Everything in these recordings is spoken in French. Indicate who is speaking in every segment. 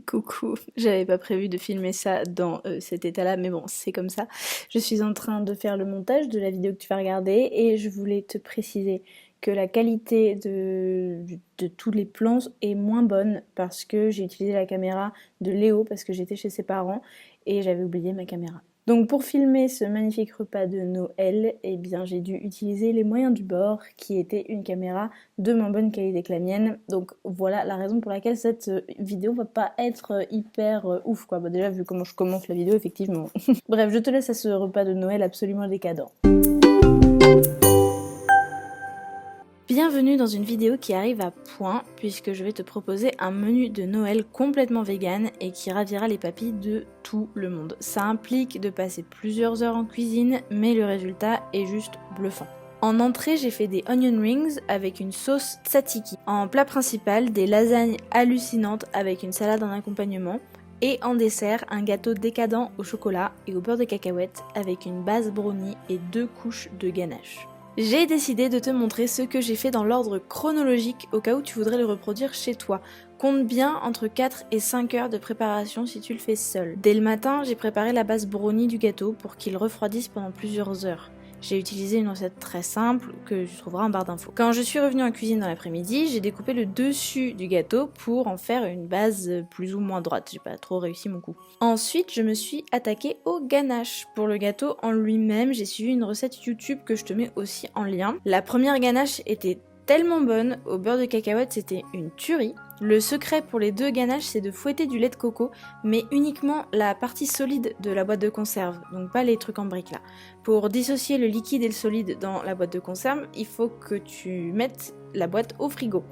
Speaker 1: Coucou, j'avais pas prévu de filmer ça dans cet état-là, mais bon, c'est comme ça. Je suis en train de faire le montage de la vidéo que tu vas regarder et je voulais te préciser que la qualité de tous les plans est moins bonne parce que j'ai utilisé la caméra de Léo parce que j'étais chez ses parents et j'avais oublié ma caméra. Donc pour filmer ce magnifique repas de Noël, eh bien j'ai dû utiliser les moyens du bord qui était une caméra de moins bonne qualité que la mienne. Donc voilà la raison pour laquelle cette vidéo va pas être hyper ouf quoi. Bah, déjà vu comment je commence la vidéo effectivement. Bref, je te laisse à ce repas de Noël absolument décadent. Bienvenue dans une vidéo qui arrive à point puisque je vais te proposer un menu de Noël complètement vegan et qui ravira les papilles de tout le monde. Ça implique de passer plusieurs heures en cuisine mais le résultat est juste bluffant. En entrée, j'ai fait des onion rings avec une sauce tzatziki. En plat principal, des lasagnes hallucinantes avec une salade en accompagnement. Et en dessert, un gâteau décadent au chocolat et au beurre de cacahuète avec une base brownie et 2 couches de ganache. J'ai décidé de te montrer ce que j'ai fait dans l'ordre chronologique au cas où tu voudrais le reproduire chez toi. Compte bien entre 4 et 5 heures de préparation si tu le fais seul. Dès le matin, j'ai préparé la base brownie du gâteau pour qu'il refroidisse pendant plusieurs heures. J'ai utilisé une recette très simple que tu trouveras en barre d'infos. Quand je suis revenue en cuisine dans l'après-midi, j'ai découpé le dessus du gâteau pour en faire une base plus ou moins droite. J'ai pas trop réussi mon coup. Ensuite, je me suis attaquée au ganache. Pour le gâteau en lui-même, j'ai suivi une recette YouTube que je te mets aussi en lien. La première ganache était tellement bonne, au beurre de cacahuète c'était une tuerie. Le secret pour les 2 ganaches c'est de fouetter du lait de coco, mais uniquement la partie solide de la boîte de conserve, donc pas les trucs en briques là. Pour dissocier le liquide et le solide dans la boîte de conserve, il faut que tu mettes la boîte au frigo.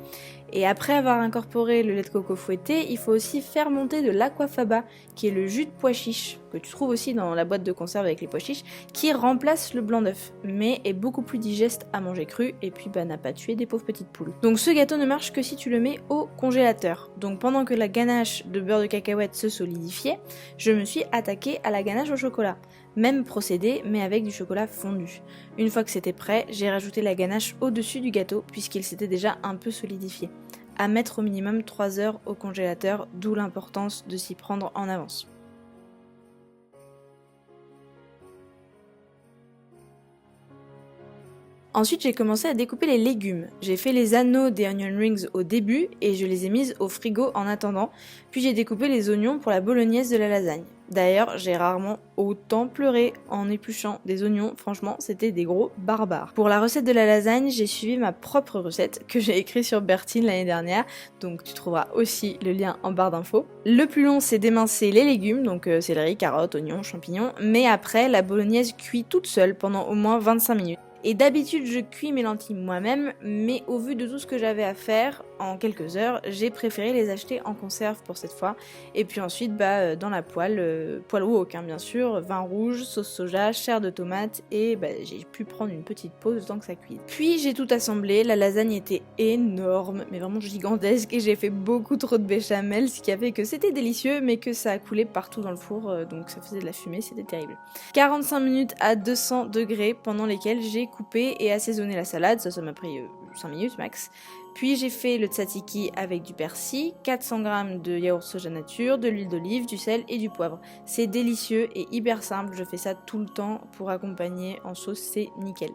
Speaker 1: Et après avoir incorporé le lait de coco fouetté, il faut aussi faire monter de l'aquafaba, qui est le jus de pois chiche, que tu trouves aussi dans la boîte de conserve avec les pois chiches, qui remplace le blanc d'œuf, mais est beaucoup plus digeste à manger cru, et puis n'a pas tué des pauvres petites poules. Donc ce gâteau ne marche que si tu le mets au congélateur. Donc pendant que la ganache de beurre de cacahuète se solidifiait, je me suis attaquée à la ganache au chocolat. Même procédé, mais avec du chocolat fondu. Une fois que c'était prêt, j'ai rajouté la ganache au-dessus du gâteau puisqu'il s'était déjà un peu solidifié. À mettre au minimum 3 heures au congélateur, d'où l'importance de s'y prendre en avance. Ensuite, j'ai commencé à découper les légumes. J'ai fait les anneaux des onion rings au début et je les ai mises au frigo en attendant, puis j'ai découpé les oignons pour la bolognaise de la lasagne. D'ailleurs, j'ai rarement autant pleuré en épluchant des oignons, franchement, c'était des gros barbares. Pour la recette de la lasagne, j'ai suivi ma propre recette que j'ai écrite sur Bertine l'année dernière, donc tu trouveras aussi le lien en barre d'infos. Le plus long, c'est d'émincer les légumes, donc céleri, carottes, oignons, champignons, mais après, la bolognaise cuit toute seule pendant au moins 25 minutes. Et d'habitude, je cuis mes lentilles moi-même, mais au vu de tout ce que j'avais à faire en quelques heures, j'ai préféré les acheter en conserve pour cette fois. Et puis ensuite, dans la poêle, poêle wok hein, bien sûr, vin rouge, sauce soja, chair de tomate, et j'ai pu prendre une petite pause le temps que ça cuise. Puis j'ai tout assemblé, la lasagne était énorme, mais vraiment gigantesque, et j'ai fait beaucoup trop de béchamel, ce qui a fait que c'était délicieux, mais que ça a coulé partout dans le four, donc ça faisait de la fumée, c'était terrible. 45 minutes à 200 degrés pendant lesquelles j'ai coupé et assaisonné la salade, ça m'a pris 5 minutes max. Puis j'ai fait le tzatziki avec du persil, 400 g de yaourt soja nature, de l'huile d'olive, du sel et du poivre. C'est délicieux et hyper simple, je fais ça tout le temps pour accompagner en sauce, c'est nickel.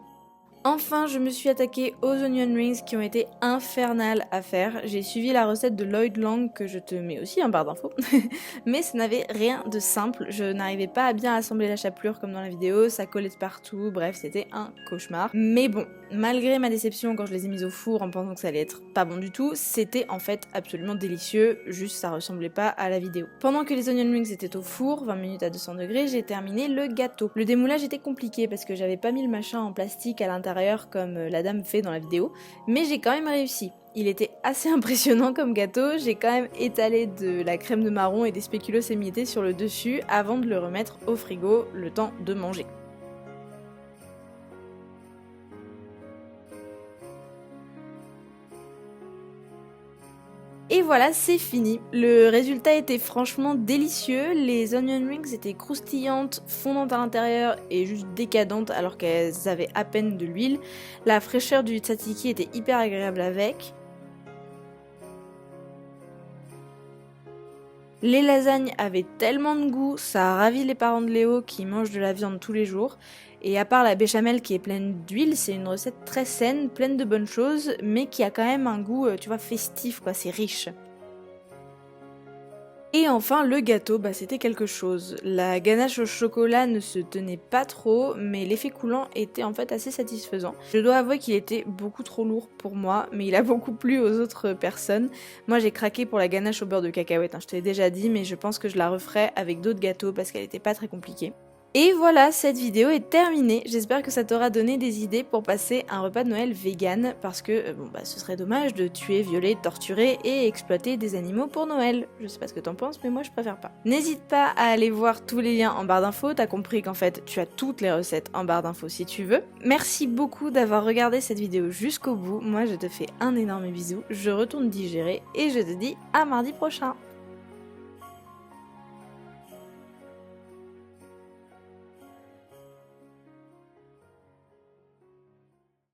Speaker 1: Enfin, je me suis attaquée aux onion rings qui ont été infernales à faire. J'ai suivi la recette de Lloyd Lang que je te mets aussi en barre d'infos, mais ça n'avait rien de simple. Je n'arrivais pas à bien assembler la chapelure comme dans la vidéo, ça collait de partout, bref, c'était un cauchemar. Mais bon, malgré ma déception quand je les ai mises au four en pensant que ça allait être pas bon du tout, c'était en fait absolument délicieux, juste ça ressemblait pas à la vidéo. Pendant que les onion rings étaient au four, 20 minutes à 200 degrés, j'ai terminé le gâteau. Le démoulage était compliqué parce que j'avais pas mis le machin en plastique à l'intérieur comme la dame fait dans la vidéo, mais j'ai quand même réussi. Il était assez impressionnant comme gâteau, j'ai quand même étalé de la crème de marron et des spéculoos émiettés sur le dessus avant de le remettre au frigo, le temps de manger. Et voilà, c'est fini. Le résultat était franchement délicieux. Les onion rings étaient croustillantes, fondantes à l'intérieur et juste décadentes alors qu'elles avaient à peine de l'huile. La fraîcheur du tzatziki était hyper agréable avec. Les lasagnes avaient tellement de goût, ça a ravi les parents de Léo qui mangent de la viande tous les jours. Et à part la béchamel qui est pleine d'huile, c'est une recette très saine, pleine de bonnes choses, mais qui a quand même un goût, tu vois, festif quoi, c'est riche. Et enfin, le gâteau, c'était quelque chose. La ganache au chocolat ne se tenait pas trop, mais l'effet coulant était en fait assez satisfaisant. Je dois avouer qu'il était beaucoup trop lourd pour moi, mais il a beaucoup plu aux autres personnes. Moi, j'ai craqué pour la ganache au beurre de cacahuète, je te l'ai déjà dit, mais je pense que je la referai avec d'autres gâteaux parce qu'elle était pas très compliquée. Et voilà, cette vidéo est terminée. J'espère que ça t'aura donné des idées pour passer un repas de Noël vegan, parce que ce serait dommage de tuer, violer, torturer et exploiter des animaux pour Noël. Je sais pas ce que t'en penses, mais moi je préfère pas. N'hésite pas à aller voir tous les liens en barre d'infos, t'as compris qu'en fait tu as toutes les recettes en barre d'infos si tu veux. Merci beaucoup d'avoir regardé cette vidéo jusqu'au bout, moi je te fais un énorme bisou, je retourne digérer et je te dis à mardi prochain.